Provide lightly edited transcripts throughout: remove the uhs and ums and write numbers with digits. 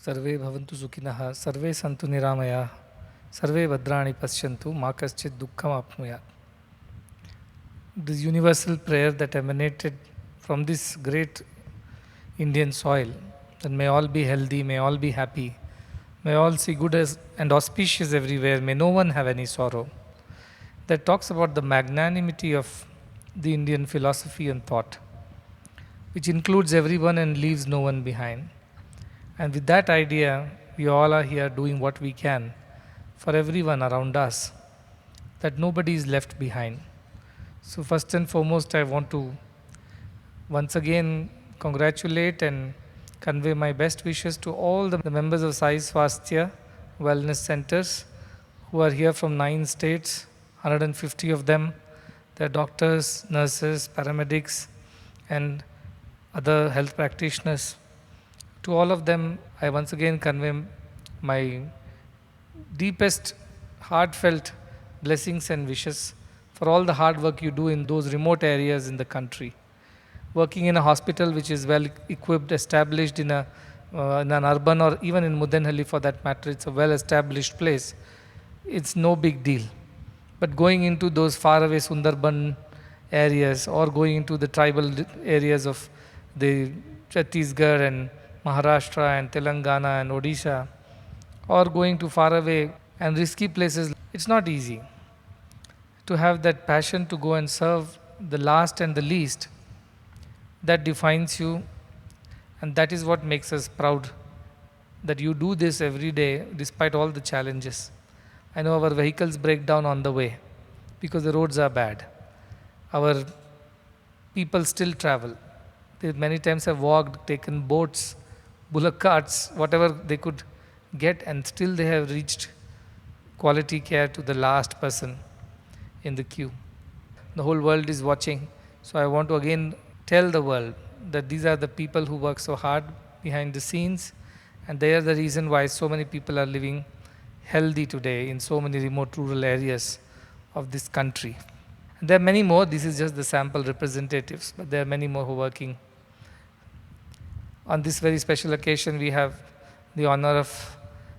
सर्वे भवन्तु सुखिनः सर्वे सन्तु निरामयाः सर्वे भद्राणि पश्यन्तु मा कश्चित् दुःखम् आप्नुयात्. This universal prayer that emanated from this great Indian soil, that may all be healthy, may all be happy, may all see good and auspicious everywhere, may no one have any sorrow. That talks about the magnanimity of the Indian philosophy and thought, which includes everyone and leaves no one behind. And with that idea, we all are here doing what we can for everyone around us, that nobody is left behind. So first and foremost, I want to once again congratulate and convey my best wishes to all the members of Sai Swasthya Wellness Centers who are here from 9 states, 150 of them. They are doctors, nurses, paramedics, and other health practitioners. To all of them, I once again convey my deepest, heartfelt blessings and wishes for all the hard work you do in those remote areas in the country. Working in a hospital which is well equipped, established in an urban or even in Mudenhalli for that matter, it's a well established place. It's no big deal. But going into those faraway Sundarban areas or going into the tribal areas of the Chhattisgarh and Maharashtra and Telangana and Odisha, or going to faraway and risky places, it's not easy. To have that passion to go and serve the last and the least, that defines you, and that is what makes us proud, that you do this every day despite all the challenges. I know our vehicles break down on the way because the roads are bad. Our people still travel. They many times have walked, taken boats, bullock carts, whatever they could get, and still they have reached quality care to the last person in the queue. The whole world is watching. So I want to again tell the world that these are the people who work so hard behind the scenes, and they are the reason why so many people are living healthy today in so many remote rural areas of this country. And there are many more. This is just the sample representatives, but there are many more who are working. On this very special occasion, we have the honor of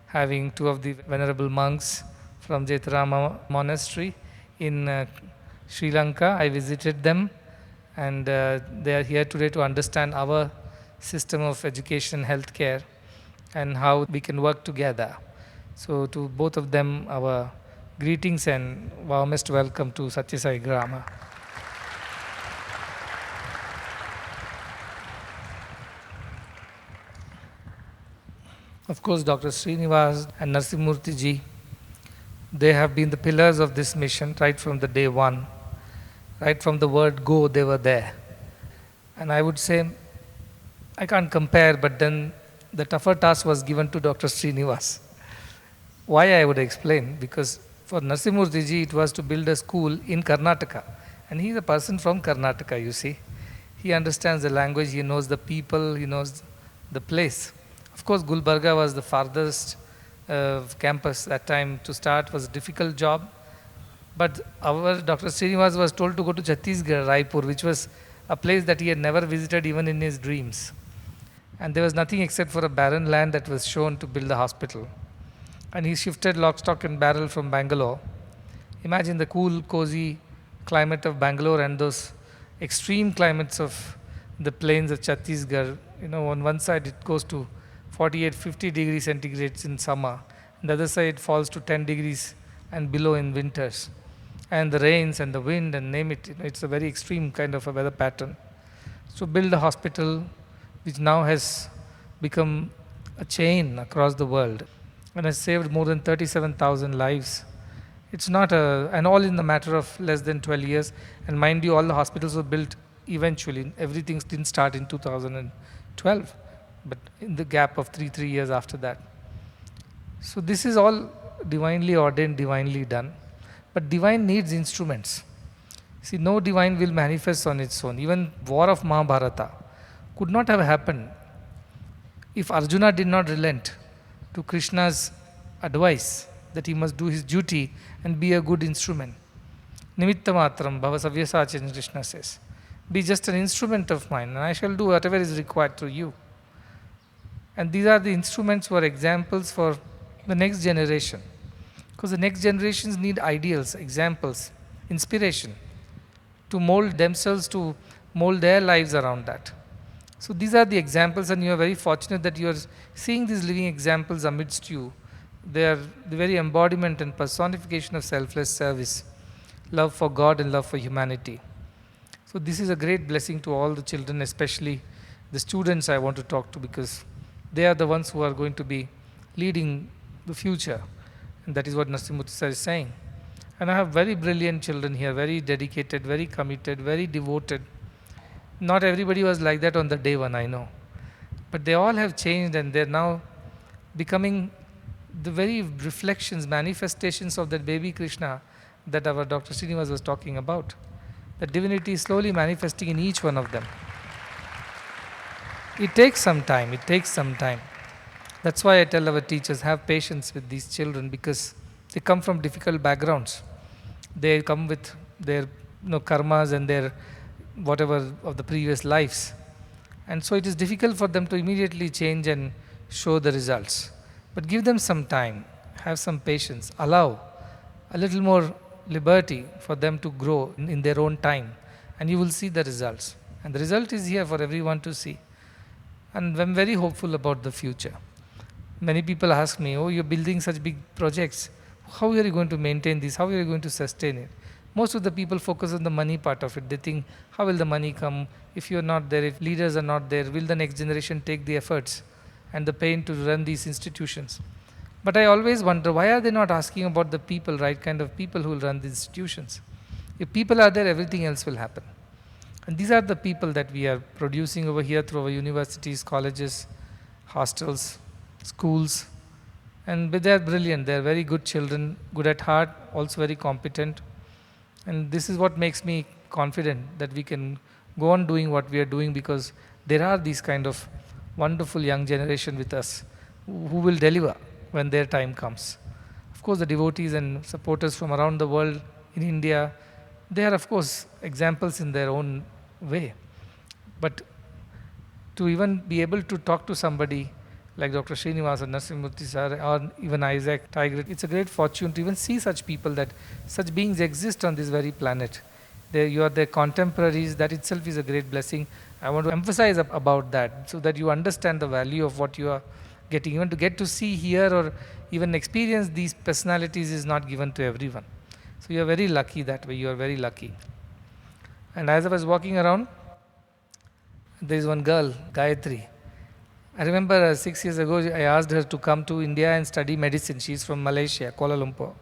having 2 of the venerable monks from Jaitarama Monastery in Sri Lanka. I visited them, and they are here today to understand our system of education and healthcare and how we can work together. So to both of them, our greetings and warmest welcome to Satya Sai Grama. Of course, Dr. Srinivas and Narasimurthy ji, they have been the pillars of this mission right from the day one. Right from the word go, they were there. And I would say, I can't compare, but then the tougher task was given to Dr. Srinivas. Why, I would explain, because for Narasimurthy ji, it was to build a school in Karnataka. And he's a person from Karnataka, you see. He understands the language, he knows the people, he knows the place. Of course, Gulbarga was the farthest campus that time to start, was a difficult job. But our Dr. Srinivas was told to go to Chhattisgarh, Raipur, which was a place that he had never visited even in his dreams. And there was nothing except for a barren land that was shown to build a hospital. And he shifted lock, stock and barrel from Bangalore. Imagine the cool, cozy climate of Bangalore and those extreme climates of the plains of Chhattisgarh. You know, on one side it goes to 48, 50 degrees centigrade in summer. On the other side it falls to 10 degrees and below in winters. And the rains and the wind and name it, it's a very extreme kind of a weather pattern. So build a hospital which now has become a chain across the world and has saved more than 37,000 lives. It's not and all in the matter of less than 12 years. And mind you, all the hospitals were built eventually. Everything didn't start in 2012, but in the gap of 3 years after that. So this is all divinely ordained, divinely done. But divine needs instruments. See, no divine will manifest on its own. Even war of Mahabharata could not have happened if Arjuna did not relent to Krishna's advice that he must do his duty and be a good instrument. Nimitta matram bhava savyasachin, Krishna says. Be just an instrument of mine, and I shall do whatever is required through you. And these are the instruments or examples for the next generation. Because the next generations need ideals, examples, inspiration to mold themselves, to mold their lives around that. So these are the examples, and you are very fortunate that you are seeing these living examples amidst you. They are the very embodiment and personification of selfless service, love for God and love for humanity. So this is a great blessing to all the children, especially the students I want to talk to, because they are the ones who are going to be leading the future. And that is what Narasimha Sir is saying. And I have very brilliant children here, very dedicated, very committed, very devoted. Not everybody was like that on the day one, I know. But they all have changed, and they're now becoming the very reflections, manifestations of that baby Krishna that our Dr. Srinivas was talking about. The divinity is slowly manifesting in each one of them. It takes some time, it takes some time. That's why I tell our teachers, have patience with these children, because they come from difficult backgrounds. They come with their karmas and their whatever of the previous lives. And so it is difficult for them to immediately change and show the results. But give them some time, have some patience, allow a little more liberty for them to grow in their own time, and you will see the results. And the result is here for everyone to see. And I'm very hopeful about the future. Many people ask me, oh, you're building such big projects. How are you going to maintain this? How are you going to sustain it? Most of the people focus on the money part of it. They think, how will the money come? If you're not there, if leaders are not there, will the next generation take the efforts and the pain to run these institutions? But I always wonder, why are they not asking about the people, right kind of people who will run the institutions? If people are there, everything else will happen. And these are the people that we are producing over here through our universities, colleges, hostels, schools. And they are brilliant. They are very good children, good at heart, also very competent. And this is what makes me confident that we can go on doing what we are doing, because there are these kind of wonderful young generation with us who will deliver when their time comes. Of course, the devotees and supporters from around the world in India, they are of course examples in their own way. But to even be able to talk to somebody like Dr. Srinivas or Narasimha Sir or even Isaac Tiger, it's a great fortune to even see such people, that such beings exist on this very planet. You are their contemporaries. That itself is a great blessing. I want to emphasize about that, so that you understand the value of what you are getting. Even to get to see, hear, or even experience these personalities is not given to everyone. So you are very lucky that way. You are very lucky. And as I was walking around, there is one girl, Gayatri. I remember 6 years ago, I asked her to come to India and study medicine. She is from Malaysia, Kuala Lumpur.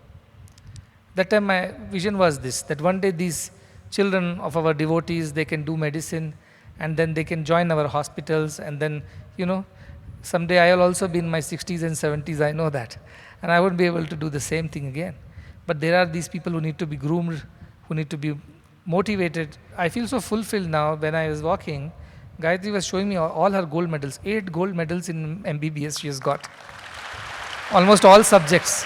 That time my vision was this, that one day these children of our devotees, they can do medicine, and then they can join our hospitals, and then, someday I will also be in my 60s and 70s, I know that. And I won't be able to do the same thing again. But there are these people who need to be groomed, who need to be motivated. I feel so fulfilled now. When I was walking, Gayatri was showing me all her gold medals. 8 gold medals in MBBS she has got. Almost all subjects.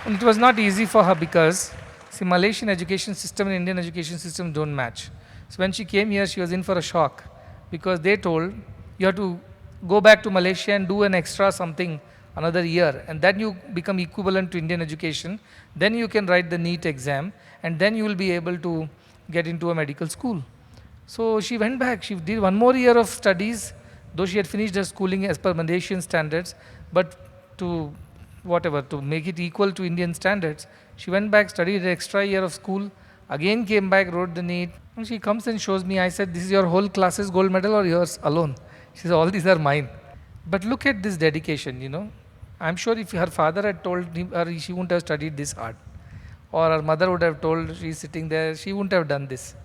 And it was not easy for her because, see, Malaysian education system and Indian education system don't match. So when she came here, she was in for a shock, because they told, you have to go back to Malaysia and do an extra something another year, and then you become equivalent to Indian education. Then you can write the NEET exam, and then you will be able to get into a medical school. So she went back. She did one more year of studies, though she had finished her schooling as per Malaysian standards, but to make it equal to Indian standards, she went back, studied an extra year of school, again came back, wrote the NEET. And she comes and shows me. I said, this is your whole class's gold medal or yours alone? She said, all these are mine. But look at this dedication, I'm sure if her father had told her, she wouldn't have studied this hard. Or her mother would have told, she's sitting there, she wouldn't have done this.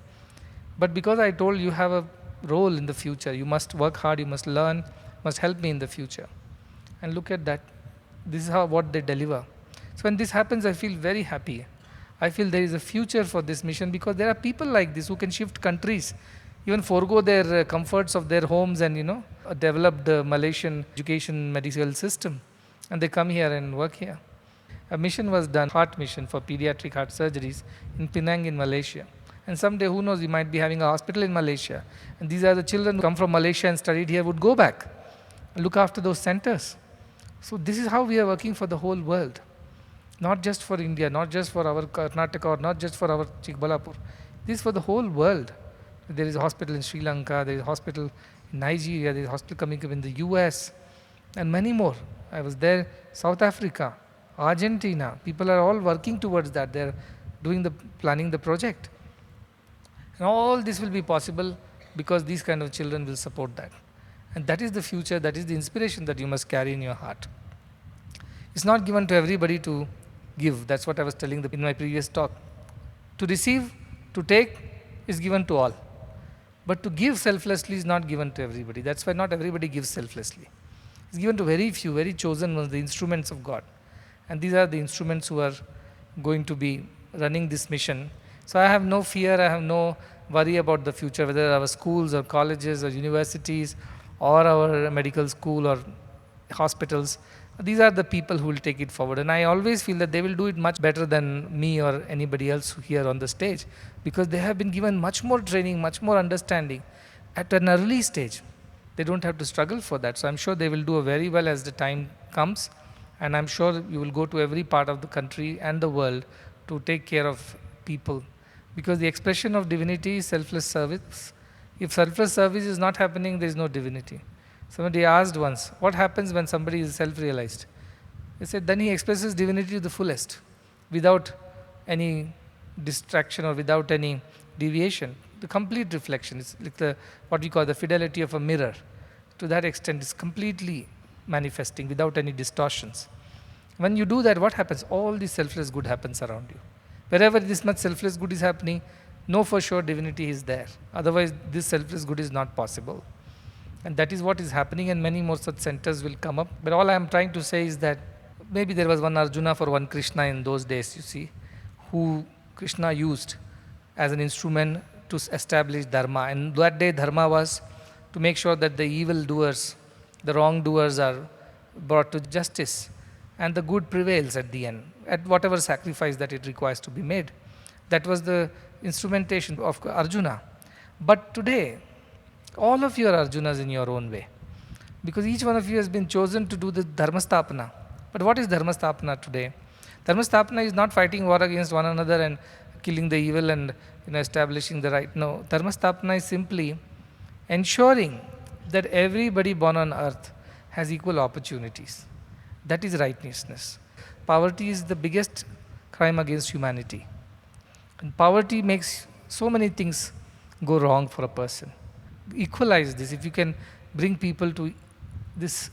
But because I told you have a role in the future, you must work hard, you must learn, must help me in the future. And look at that. This is what they deliver. So when this happens, I feel very happy. I feel there is a future for this mission, because there are people like this who can shift countries, even forego their comforts of their homes and, develop the Malaysian education medical system. And they come here and work here. A mission was done, heart mission for pediatric heart surgeries in Penang in Malaysia. And someday, who knows, we might be having a hospital in Malaysia. And these are the children who come from Malaysia and studied here would go back and look after those centers. So this is how we are working for the whole world. Not just for India, not just for our Karnataka, or not just for our Chikbalapur. This is for the whole world. There is a hospital in Sri Lanka, there is a hospital in Nigeria, there is a hospital coming up in the US, and many more. I was there, South Africa, Argentina. People are all working towards that. They're planning the project. And all this will be possible because these kind of children will support that. And that is the future, that is the inspiration that you must carry in your heart. It's not given to everybody to give. That's what I was telling in my previous talk. To receive, to take is given to all. But to give selflessly is not given to everybody. That's why not everybody gives selflessly. It's given to very few, very chosen ones, the instruments of God. And these are the instruments who are going to be running this mission. So I have no fear, I have no worry about the future, whether our schools or colleges or universities or our medical school or hospitals. These are the people who will take it forward. And I always feel that they will do it much better than me or anybody else here on the stage, because they have been given much more training, much more understanding at an early stage. They don't have to struggle for that. So I'm sure they will do very well as the time comes. And I'm sure you will go to every part of the country and the world to take care of people. Because the expression of divinity is selfless service. If selfless service is not happening, there is no divinity. Somebody asked once, what happens when somebody is self-realized? They said, then he expresses divinity to the fullest, without any distraction or without any deviation. The complete reflection is like what we call the fidelity of a mirror. To that extent, it's completely manifesting without any distortions. When you do that, what happens? All the selfless good happens around you. Wherever this much selfless good is happening, know for sure divinity is there. Otherwise, this selfless good is not possible. And that is what is happening, and many more such centers will come up. But all I am trying to say is that maybe there was one Arjuna for one Krishna in those days, you see, who Krishna used as an instrument to establish Dharma. And that day Dharma was to make sure that the evil doers, the wrongdoers are brought to justice and the good prevails at the end, at whatever sacrifice that it requires to be made. That was the instrumentation of Arjuna. But today, all of you are Arjunas in your own way, because each one of you has been chosen to do the Dharma Sthapana. But what is Dharma Sthapana today? Dharma Sthapana is not fighting war against one another and killing the evil and establishing the right. No, Dharma Sthapana is simply ensuring that everybody born on earth has equal opportunities. That is righteousness. Poverty is the biggest crime against humanity. And poverty makes so many things go wrong for a person. Equalize this. If you can bring people to this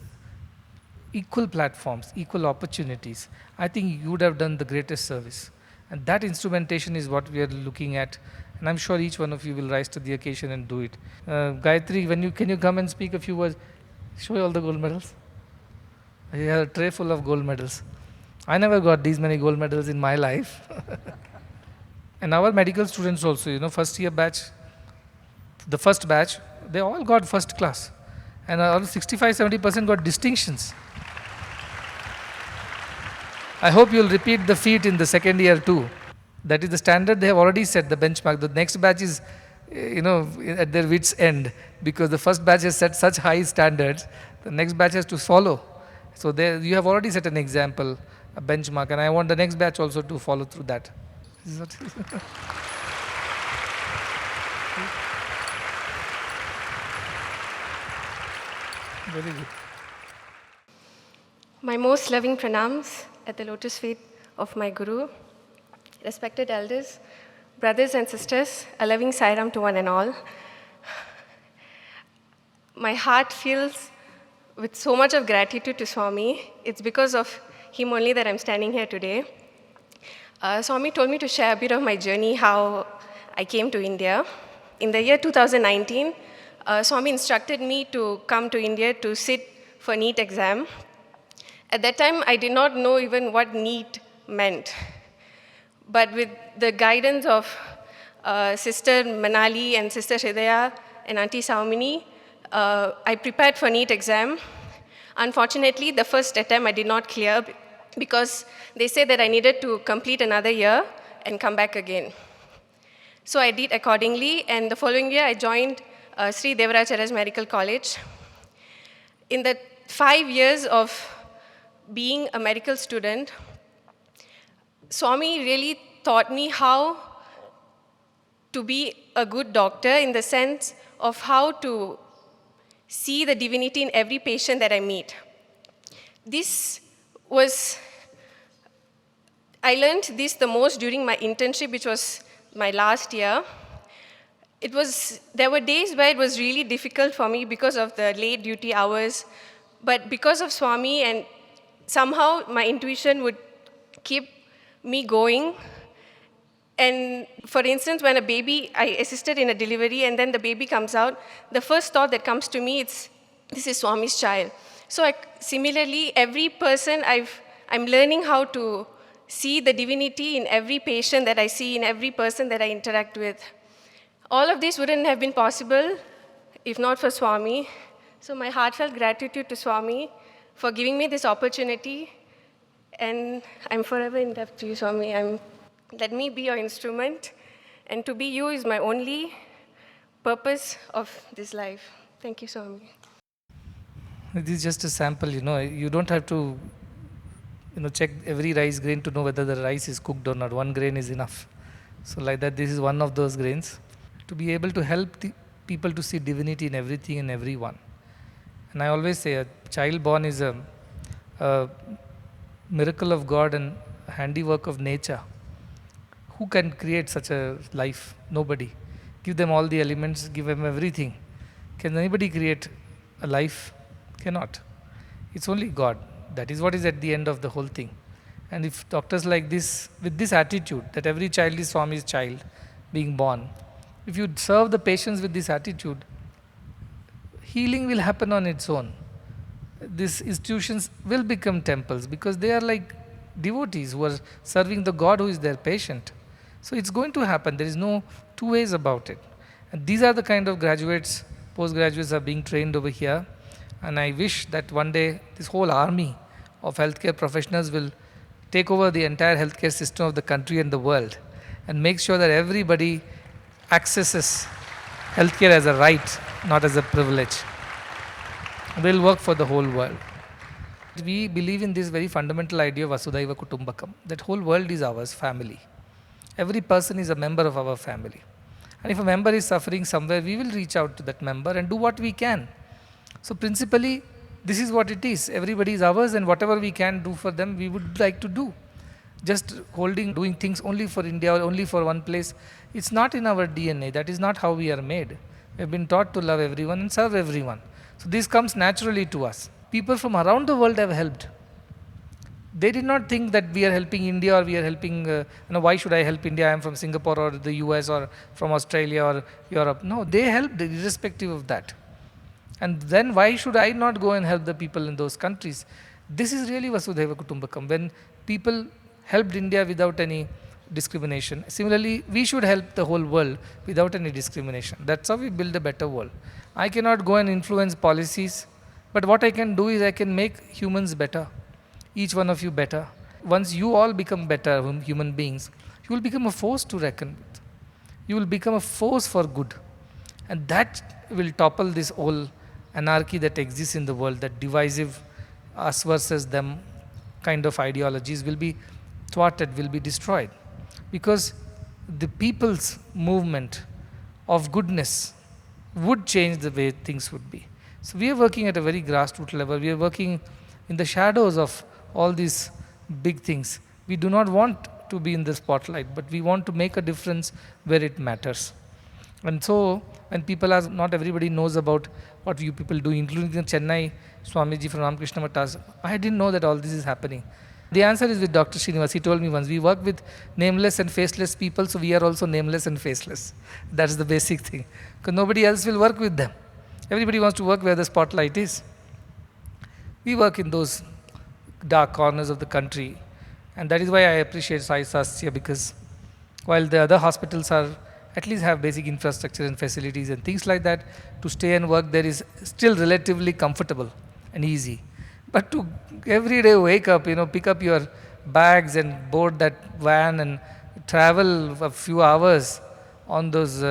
equal platforms, equal opportunities, I think you would have done the greatest service. And that instrumentation is what we are looking at. And I'm sure each one of you will rise to the occasion and do it. Gayatri, can you come and speak a few words? Show all the gold medals. You have a tray full of gold medals. I never got these many gold medals in my life. And our medical students also, first year batch, the first batch, they all got first class. And 65-70% got distinctions. I hope you'll repeat the feat in the second year too. That is the standard they have already set, the benchmark. The next batch is, at their wits' end, because the first batch has set such high standards, the next batch has to follow. So you have already set an example, a benchmark, and I want the next batch also to follow through that. Very good. My most loving pranams at the lotus feet of my Guru, respected elders, brothers and sisters, a loving Sairam to one and all. My heart fills with so much of gratitude to Swami. It's because of him only that I'm standing here today. Swami told me to share a bit of my journey, how I came to India. In the year 2019, Swami instructed me to come to India to sit for NEET exam. At that time, I did not know even what NEET meant. But with the guidance of Sister Manali and Sister Hridaya and Auntie Saumini, I prepared for NEET exam. Unfortunately, the first attempt I did not clear because they said that I needed to complete another year and come back again. So I did accordingly, and the following year I joined Sri Devaracharya's Medical College. In the 5 years of being a medical student, Swami really taught me how to be a good doctor, in the sense of how to see the divinity in every patient that I meet. This was, I learned this the most during my internship, which was my last year. There were days where it was really difficult for me because of the late duty hours, but because of Swami, and somehow my intuition would keep me going. And for instance, when I assisted in a delivery and then the baby comes out, the first thought that comes to me, this is Swami's child. So similarly, every person I'm learning how to see the divinity in every patient that I see, in every person that I interact with. All of this wouldn't have been possible if not for Swami. So my heartfelt gratitude to Swami for giving me this opportunity. And I'm forever in debt to you, Swami. Let me be your instrument. And to be you is my only purpose of this life. Thank you, Swami. This is just a sample, you don't have to, check every rice grain to know whether the rice is cooked or not. One grain is enough. So like that, this is one of those grains. To be able to help the people to see divinity in everything and everyone. And I always say a child born is a miracle of God and handiwork of nature. Who can create such a life? Nobody. Give them all the elements, give them everything. Can anybody create a life? Cannot. It's only God. That is what is at the end of the whole thing. And if doctors like this, with this attitude, that every child is Swami's child, being born, if you serve the patients with this attitude, healing will happen on its own. These institutions will become temples because they are like devotees who are serving the God who is their patient. So it's going to happen. There is no two ways about it. And these are the kind of graduates, postgraduates are being trained over here. And I wish that one day this whole army of healthcare professionals will take over the entire healthcare system of the country and the world and make sure that everybody accesses healthcare as a right, not as a privilege. They'll work for the whole world. We believe in this very fundamental idea of Vasudhaiva Kutumbakam, that whole world is ours, family. Every person is a member of our family. And if a member is suffering somewhere, we will reach out to that member and do what we can. So principally, this is what it is. Everybody is ours, and whatever we can do for them, we would like to do. Just doing things only for India or only for one place, it's not in our DNA. That is not how we are made. We have been taught to love everyone and serve everyone. So this comes naturally to us. People from around the world have helped. They did not think that we are helping India or we are helping, why should I help India? I am from Singapore or the US or from Australia or Europe. No, they helped irrespective of that. And then why should I not go and help the people in those countries? This is really Vasudhaiva Kutumbakam. When people helped India without any discrimination, similarly, we should help the whole world without any discrimination. That's how we build a better world. I cannot go and influence policies, but what I can do is I can make humans better. Each one of you better. Once you all become better human beings, you will become a force to reckon with. You will become a force for good. And that will topple this whole anarchy that exists in the world, that divisive us versus them kind of ideologies will be thwarted, will be destroyed. Because the people's movement of goodness would change the way things would be. So we are working at a very grassroots level. We are working in the shadows of all these big things. We do not want to be in the spotlight, but we want to make a difference where it matters. And so, when people ask, not everybody knows about what you people do, including the Chennai Swamiji from Ramakrishna Matas. I didn't know that all this is happening. The answer is with Dr. Srinivas. He told me once, we work with nameless and faceless people, so we are also nameless and faceless. That's the basic thing. Because nobody else will work with them. Everybody wants to work where the spotlight is. We work in those dark corners of the country. And that is why I appreciate Sai Sastya, because while the other hospitals are at least have basic infrastructure and facilities and things like that, to stay and work there is still relatively comfortable and easy. But to every day wake up, pick up your bags and board that van and travel a few hours on those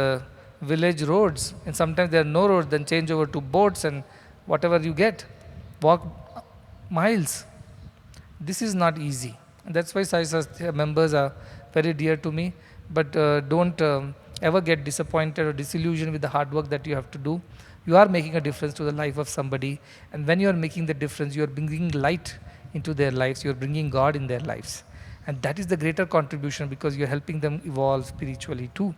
village roads, and sometimes there are no roads, then change over to boats and whatever you get. Walk miles. This is not easy. And that's why Sai Sastya members are very dear to me. But don't ever get disappointed or disillusioned with the hard work that you have to do. You are making a difference to the life of somebody. And when you are making the difference, you are bringing light into their lives. You are bringing God in their lives. And that is the greater contribution, because you are helping them evolve spiritually too.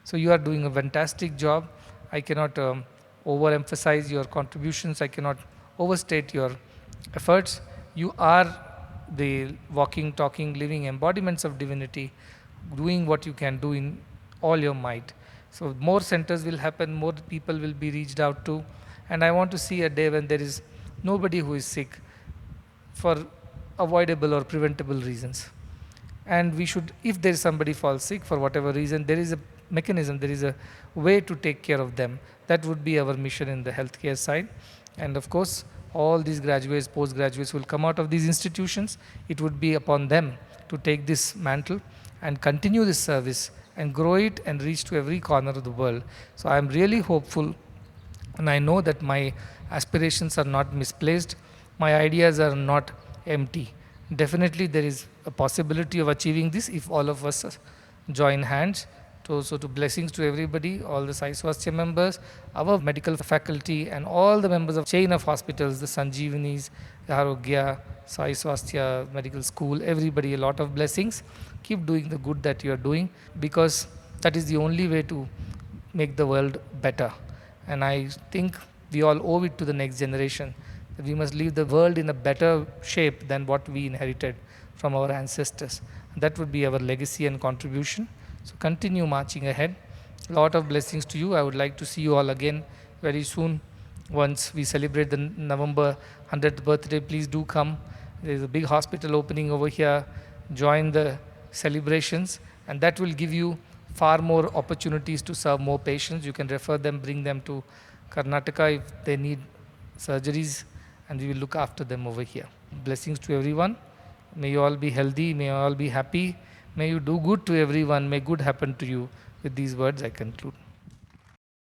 So you are doing a fantastic job. I cannot overemphasize your contributions. I cannot overstate your efforts. You are the walking, talking, living embodiments of divinity, doing what you can do in all your might. So more centers will happen, more people will be reached out to, and I want to see a day when there is nobody who is sick for avoidable or preventable reasons. And we should, if there is somebody falls sick for whatever reason, there is a mechanism, there is a way to take care of them. That would be our mission in the healthcare side. And of course, all these graduates, postgraduates will come out of these institutions. It would be upon them to take this mantle and continue this service and grow it and reach to every corner of the world. So I am really hopeful, and I know that my aspirations are not misplaced, my ideas are not empty. Definitely there is a possibility of achieving this if all of us join hands. So to blessings to everybody, all the Sai Swasthya members, our medical faculty, and all the members of chain of hospitals, the Sanjeevanis, Arogya, Sai Swasthya Medical School, everybody, a lot of blessings. Keep doing the good that you are doing, because that is the only way to make the world better. And I think we all owe it to the next generation, that we must leave the world in a better shape than what we inherited from our ancestors. That would be our legacy and contribution. So continue marching ahead. A lot of blessings to you. I would like to see you all again very soon. Once we celebrate the November 100th birthday, please do come. There is a big hospital opening over here. Join the celebrations, and that will give you far more opportunities to serve more patients. You can refer them, bring them to Karnataka if they need surgeries, and we will look after them over here. Blessings to everyone. May you all be healthy. May you all be happy. May you do good to everyone. May good happen to you. With these words, I conclude.